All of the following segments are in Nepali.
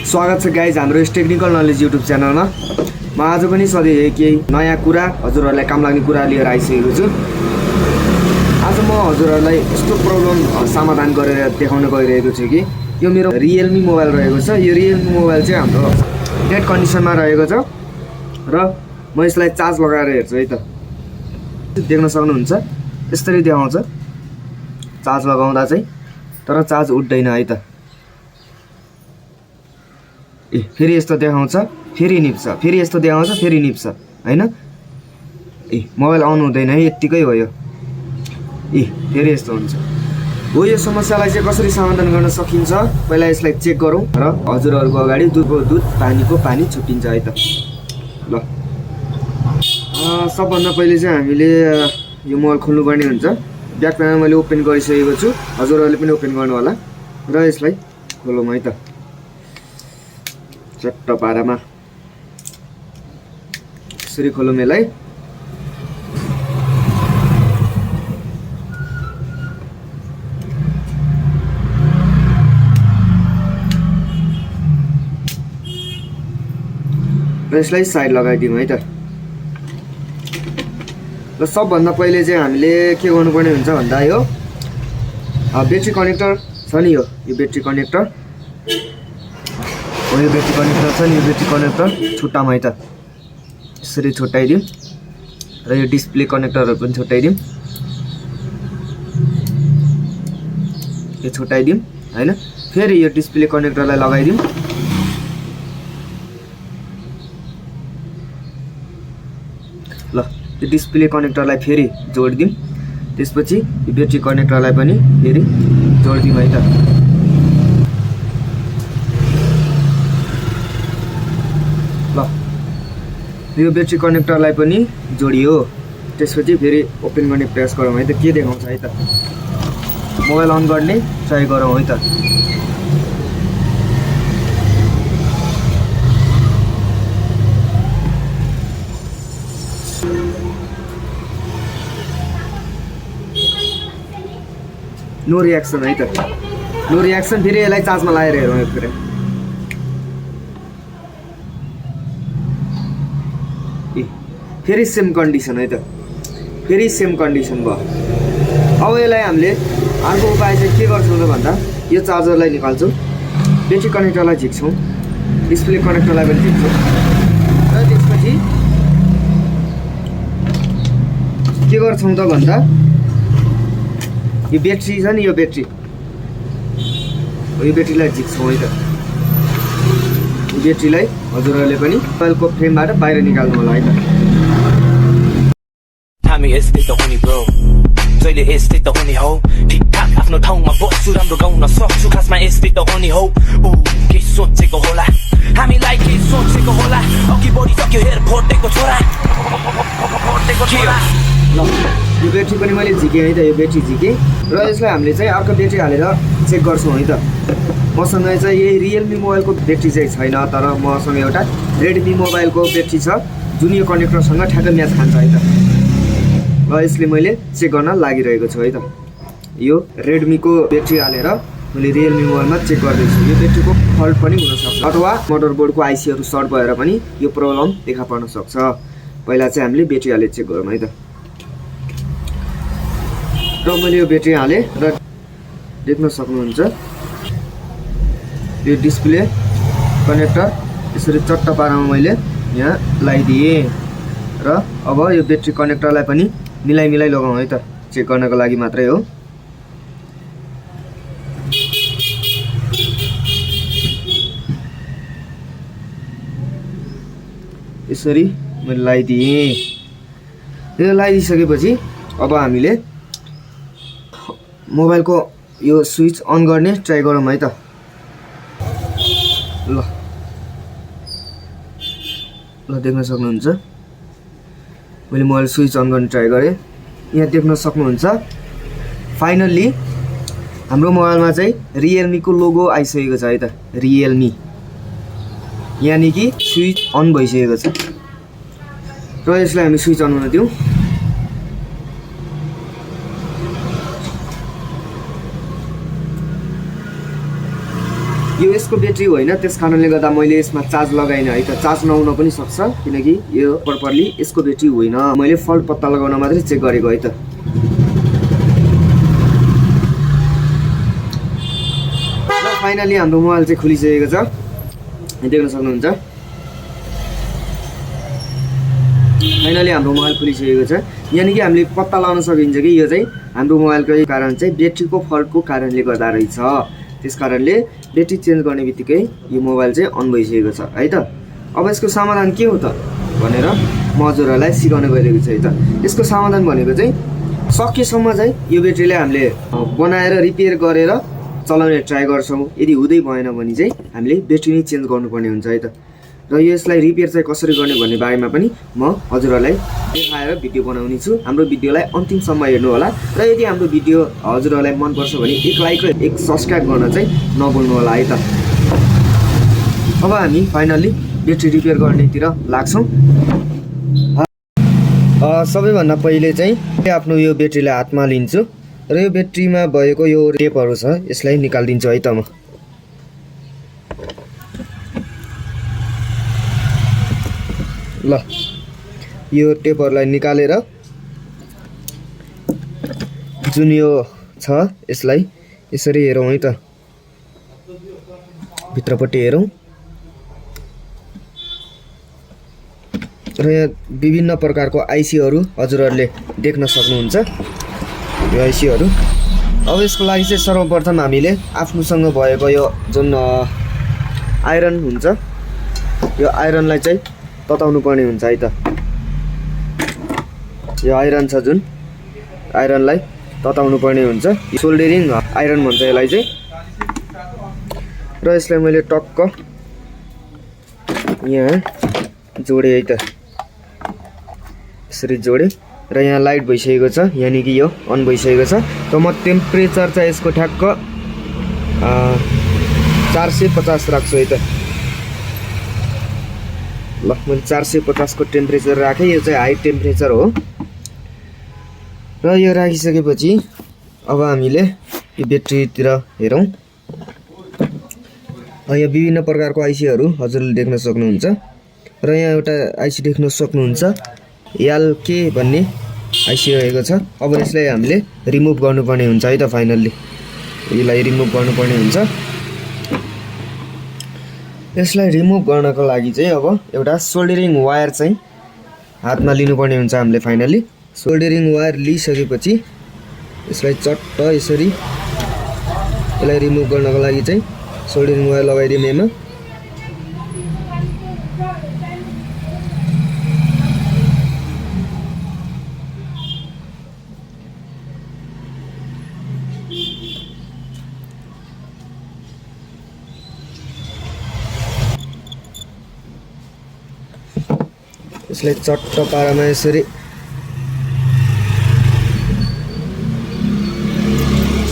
स्वागत छ गाइज हाम्रो यस टेक्निकल नलेज युट्युब च्यानलमा। म आज पनि सधैँ केही नयाँ कुरा हजुरहरूलाई काम लाग्ने कुरा लिएर आइसकेको छु। आज म हजुरहरूलाई यस्तो प्रब्लम समाधान गरेर देखाउन गइरहेको छु कि यो मेरो रियलमी मोबाइल रहेको छ। यो रियलमी मोबाइल चाहिँ हाम्रो डेड कन्डिसनमा रहेको छ र म यसलाई चार्ज लगाएर हेर्छु है त। देख्न सक्नुहुन्छ यसरी देखाउँछ चार्ज लगाउँदा चाहिँ, तर चार्ज उठ्दैन है त। फेरि यस्तो देखाउँछ, फेरि निप्छ, फेरि यस्तो देखाउँछ, फेरि निप्छ हैन। मोबाइल अन हुँदैन है, यत्तिकै हो यो। फेरि यस्तो हुन्छ हो। यो समस्यालाई चाहिँ कसरी समाधान गर्न सकिन्छ पहिला यसलाई चेक गरौँ र हजुरहरूको अगाडि दुधको दुध पानीको पानी छुट्टिन्छ है त। ल सबभन्दा पहिले चाहिँ हामीले यो मोबाइल खोल्नुपर्ने हुन्छ। ब्याक प्यानल मैले ओपन गरिसकेको छु, हजुरहरूले पनि ओपन गर्नु होला र यसलाई खोलौँ है त। चट्ट पारामा यसरी खोलौँ यसलाई। र यसलाई साइड लगाइदिउँ है त। र सबभन्दा पहिले चाहिँ हामीले के गर्नुपर्ने हुन्छ भन्दा यो ब्याट्री कनेक्टर छ नि, यो ब्याट्री कनेक्टर हो। यो ब्याट्री कनेक्टर छ नि, यो ब्याट्री कनेक्टर छुट्टाउँ है त। यसरी छुट्टाइदिउँ र यो डिस्प्ले कनेक्टरहरू पनि छुट्टाइदिउँ। यो छुट्टाइदिउँ हैन। फेरि यो डिस्प्ले कनेक्टरलाई लगाइदिउँ। ल यो डिस्प्ले कनेक्टरलाई फेरि जोडिदिउँ। त्यसपछि यो ब्याट्री कनेक्टरलाई पनि फेरि जोडिदिउँ है त। ल यो ब्याट्री कनेक्टरलाई पनि जोडियो। त्यसपछि फेरि ओपन गर्ने प्रयास गरौँ है त। के देखाउँछ है त। मोबाइल अन गर्ने ट्राई गरौँ है त। नो रियाक्सन है त, नो रियाक्सन। फेरि यसलाई चार्जमा लगाएर हेरौँ एक फेरि। फेरि सेम कन्डिसन है त, फेरि सेम कन्डिसन भयो। अब यसलाई हामीले अर्को उपाय चाहिँ के गर्छौँ त भन्दा यो चार्जरलाई निकाल्छौँ, ब्याट्री कनेक्टरलाई झिक्छौँ, डिस्प्ले कनेक्टरलाई पनि झिक्छौँ र त्यसपछि के गर्छौँ त भन्दा यो ब्याट्री छ नि, यो ब्याट्रीलाई झिक्छौँ है त। यो ब्याट्रीलाई हजुरहरूले पनि मोबाइलको फ्रेमबाट बाहिर निकाल्नु होला है त। हामी यस्तै त हुने ब्रो, जहिले यस्तै त हुने हो। ठिकठाक आफ्नो ठाउँमा बस्छु, राम्रो गाउन सक्छु, खासमा यस्तै त हुने हो। के सोचेको होला हामीलाई, के सोचेको होला, अघि बढिसक्यो हेर फोटेको छोरा। ल यो ब्याट्री पनि मैले झिकेँ है त। यो ब्याट्री झिकेँ र यसलाई हामीले चाहिँ अर्को ब्याट्री हालेर चेक गर्छौँ है त। मसँग चाहिँ यही रियलमी मोबाइलको ब्याट्री चाहिँ छैन, तर मसँग एउटा रेडमी मोबाइलको ब्याट्री छ जुन यो कनेक्टरसँग ठ्याक्कै म्याच खान्छ है त। र यसले मैले चेक गर्न लागिरहेको छु है त। यो रेडमीको ब्याट्री हालेर मैले रियलमी मोबाइलमा चेक गर्दैछु। यो ब्याट्रीको फल्ट पनि हुनसक्छ अथवा मदरबोर्डको आइसीहरू सर्ट भएर पनि यो प्रब्लम देखा पर्न सक्छ। पहिला चाहिँ हामीले ब्याट्री हालेर चेक गरौँ है त। र मैले यो ब्याट्री हालेँ र देख्न सक्नुहुन्छ यो डिस्प्ले कनेक्टर यसरी चट्ट पारामा मैले यहाँ लगाइदिएँ। र अब यो ब्याट्री कनेक्टरलाई पनि मिलाइ लगाउँ है त, चेक गर्नको लागि मात्रै हो। यसरी मैले लगाइदिएँ। यो लगाइदिइसकेपछि अब हामीले मोबाइलको यो स्विच अन गर्ने ट्राई गरौँ है त। ल देख्न सक्नुहुन्छ मैले मोबाइल स्विच अन गर्ने ट्राई गरेँ। यहाँ देख्न सक्नुहुन्छ फाइनल्ली हाम्रो मोबाइलमा चाहिँ रियलमीको लोगो आइसकेको छ है त। रियलमी यानि कि स्विच अन भइसकेको छ। र यसलाई हामी स्विच अन हुन दिउँ। यो यसको ब्याट्री होइन, त्यस कारणले गर्दा मैले यसमा चार्ज लगाइनँ है त। चार्ज नहुन पनि सक्छ किनकि यो प्रपरली यसको ब्याट्री होइन, मैले फल्ट पत्ता लगाउन मात्रै चेक गरेको है त। र फाइनली हाम्रो मोबाइल चाहिँ खुलिसकेको छ, देख्न सक्नुहुन्छ। फाइनली हाम्रो मोबाइल खुलिसकेको छ। यानि कि हामीले पत्ता लगाउन सकिन्छ कि यो चाहिँ हाम्रो मोबाइलको कारण चाहिँ ब्याट्रीको फल्टको कारणले गर्दा रहेछ। त्यस कारणले ब्याट्री चेन्ज गर्ने बित्तिकै यो मोबाइल चाहिँ अन भइसकेको छ है त। अब यसको समाधान के हो त भनेर म हजुरहरूलाई सिकाउन गइरहेको छु है त। यसको समाधान भनेको चाहिँ सकेसम्म चाहिँ यो ब्याट्रीलाई हामीले बनाएर रिपेयर गरेर चलाउने ट्राई गर्छौँ। यदि हुँदै भएन भने चाहिँ हामीले ब्याट्री नै चेन्ज गर्नुपर्ने हुन्छ है त। र यसलाई रिपेयर चाहिँ कसरी गर्ने भन्ने बारेमा पनि म हजुरहरूलाई देखाएर भिडियो बनाउने छु। हाम्रो भिडियोलाई अन्तिमसम्म हेर्नु होला र यदि हाम्रो भिडियो हजुरहरूलाई मनपर्छ भने एक लाइक र एक सब्सक्राइब गर्न चाहिँ नभुल्नु होला है त। अब हामी फाइनल्ली ब्याट्री रिपेयर गर्नेतिर लाग्छौँ। सबैभन्दा पहिले चाहिँ आफ्नो यो ब्याट्रीलाई हातमा लिन्छु र यो ब्याट्रीमा भएको यो टेपहरू छ यसलाई निकालिदिन्छु है त म। ल यो टेपहरूलाई निकालेर जुन यो छ यसलाई यसरी हेरौँ है त, भित्रपट्टि हेरौँ। र यहाँ विभिन्न प्रकारको आइसीहरू हजुरहरूले देख्न सक्नुहुन्छ यो आइसीहरू। अब यसको लागि चाहिँ सर्वप्रथम हामीले आफ्नोसँग भएको यो जुन आइरन हुन्छ यो आइरनलाई चाहिँ तताउनु पर्ने हुन्छ है त। यो आइरन छ जुन आइरनलाई तताउनु पर्ने हुन्छ, सोल्डरिङ आइरन भन्छ यसलाई चाहिँ। र यसलाई मैले टक्क यहाँ जोडेँ है त, यसरी जोडेँ र यहाँ लाइट भइसकेको छ, यानि कि यो अन भइसकेको छ। त म टेम्परेचर चाहिँ यसको ठ्याक्क 450 राख्छु है त। ल मैले 450 को टेम्परेचर राखेँ, यो चाहिँ हाई टेम्परेचर हो। र यो राखिसकेपछि अब हामीले यो ब्याट्रीतिर हेरौँ। यहाँ विभिन्न प्रकारको आइसीहरू हजुरले देख्न सक्नुहुन्छ र यहाँ एउटा आइसी देख्न सक्नुहुन्छ एलके भन्ने आइसी रहेको छ। अब यसलाई हामीले रिमुभ गर्नुपर्ने हुन्छ है त। फाइनल्ली यसलाई रिमुभ गर्नुपर्ने हुन्छ। यसलाई रिमुभ गर्नको लागि चाहिँ अब एउटा सोल्डरिङ वायर चाहिँ हातमा लिनुपर्ने हुन्छ हामीले। फाइनल्ली सोल्डरिङ वायर लिइसकेपछि यसलाई चट्ट यसरी यसलाई रिमुभ गर्नको लागि चाहिँ सोल्डरिङ वायर लगाइदिउँ यसमा। यसलाई चट्ट पारामा यसरी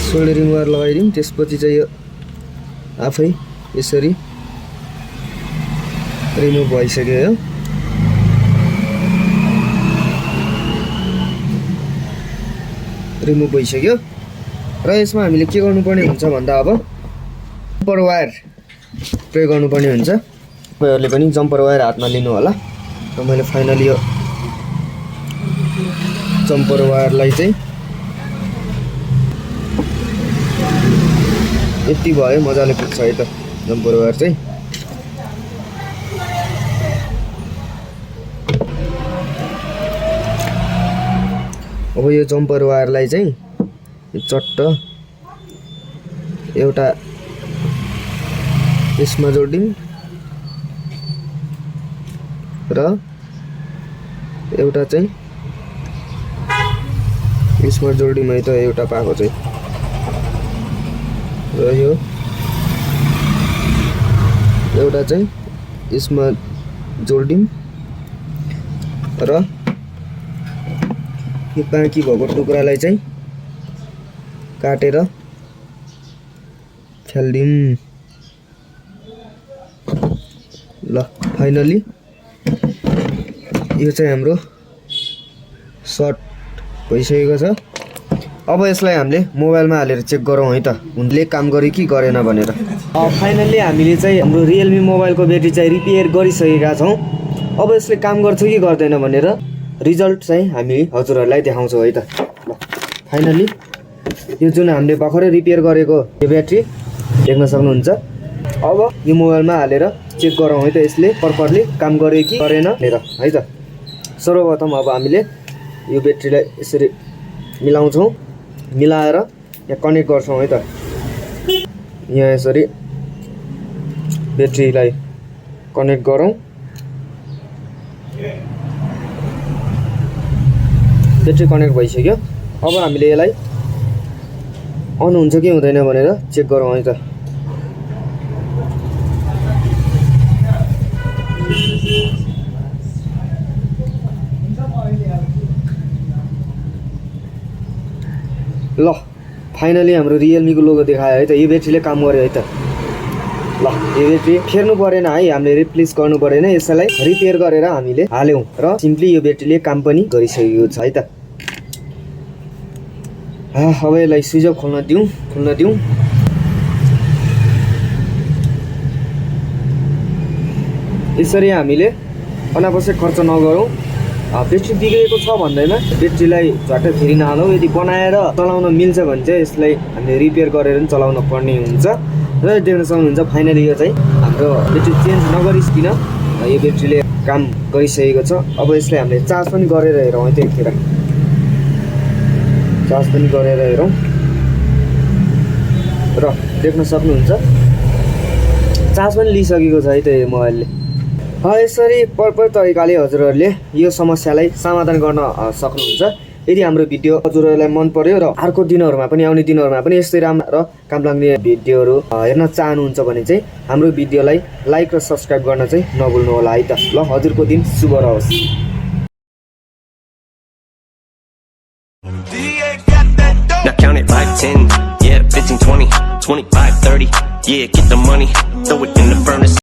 सोल्डरिङ वायर लगाइदिउँ। त्यसपछि चाहिँ यो आफै यसरी रिमुभ भइसक्यो। यो रिमुभ भइसक्यो र यसमा हामीले के गर्नुपर्ने हुन्छ भन्दा अब जम्पर वायर प्रयोग गर्नुपर्ने हुन्छ। तपाईँहरूले पनि जम्पर वायर हातमा लिनु होला। र मैले फाइनली यो जम्पर वायरलाई चाहिँ यति भयो, मजाले पुग्छ है त जम्पर वायर चाहिँ। अब यो जम्पर वायरलाई चाहिँ चट्ट एउटा यसमा जोडिदिउँ र एउटा चाहिँ यसमा जोडिदिउँ है त, एउटा पाएको चाहिँ। र यो एउटा चाहिँ यसमा जोडिदिउँ र यो बाँकी भएको टुक्रालाई चाहिँ काटेर फालिदिउँ। ल फाइनली यो चाहिँ हाम्रो सर्ट भइसकेको छ। अब यसलाई हामीले मोबाइलमा हालेर चेक गरौँ है त, हुनले काम गर्यो कि गरेन भनेर। फाइनल्ली हामीले चाहिँ हाम्रो रियलमी मोबाइलको ब्याट्री चाहिँ रिपेयर गरिसकेका छौँ। अब यसले काम गर्छ कि गर्दैन भनेर रिजल्ट चाहिँ हामी हजुरहरूलाई देखाउँछौँ है त। ल फाइनल्ली यो जुन हामीले भर्खरै रिपेयर गरेको यो ब्याट्री देख्न सक्नुहुन्छ। अब यो मोबाइलमा हालेर चेक गरौँ है त यसले प्रपरली काम गर्यो कि गरेन भनेर है त। सर्वप्रथम अब हामीले यो ब्याट्रीलाई यसरी मिलाउँछौँ, मिलाएर यहाँ कनेक्ट गर्छौँ है त। यहाँ यसरी ब्याट्रीलाई कनेक्ट गरौँ। ब्याट्री कनेक्ट भइसक्यो। अब हामीले यसलाई अन हुन्छ कि हुँदैन भनेर चेक गरौँ है त। ल फाइनली हाम्रो रियलमीको लोगो देखायो है त। यो ब्याट्रीले काम गर्यो है त। ल यो ब्याट्री फेर्नु परेन है, हामीले रिप्लेस गर्नु परेन, यसलाई रिपेयर गरेर हामीले हाल्यौँ र सिम्पली यो ब्याट्रीले काम पनि गरिसकेको छ है त। अब यसलाई स्विच अफ खोल्न दिउँ। यसरी हामीले अनावश्यक खर्च नगरौँ। ब्याट्री बिग्रेको छ भन्दैमा ब्याट्रीलाई झट्ट फेरि नहालौँ। यदि बनाएर चलाउन मिल्छ भने चाहिँ यसलाई हामीले रिपेयर गरेर पनि चलाउन पर्ने हुन्छ। र देख्न सक्नुहुन्छ फाइनली यो चाहिँ हाम्रो ब्याट्री चेन्ज नगरिकन यो ब्याट्रीले काम गरिसकेको छ। अब यसलाई हामीले चार्ज पनि गरेर हेरौँ है त। एकखेर चार्ज पनि गरेर हेरौँ र देख्न सक्नुहुन्छ चार्ज पनि लिइसकेको छ है त यो मोबाइलले। यसरी प्रपर तरिकाले हजुरहरूले यो समस्यालाई समाधान गर्न सक्नुहुन्छ। यदि हाम्रो भिडियो हजुरहरूलाई मन पर्यो र अर्को दिनहरूमा पनि आउने दिनहरूमा पनि यस्तै राम्रो र काम लाग्ने भिडियोहरू हेर्न चाहनुहुन्छ भने चाहिँ हाम्रो भिडियोलाई लाइक र सब्सक्राइब गर्न चाहिँ नभुल्नु होला है त। ल हजुरको दिन शुभ रहोस्। Now count it 5, 10, yeah, 15, 20, 25, 30, yeah, get the money, throw it in the furnace.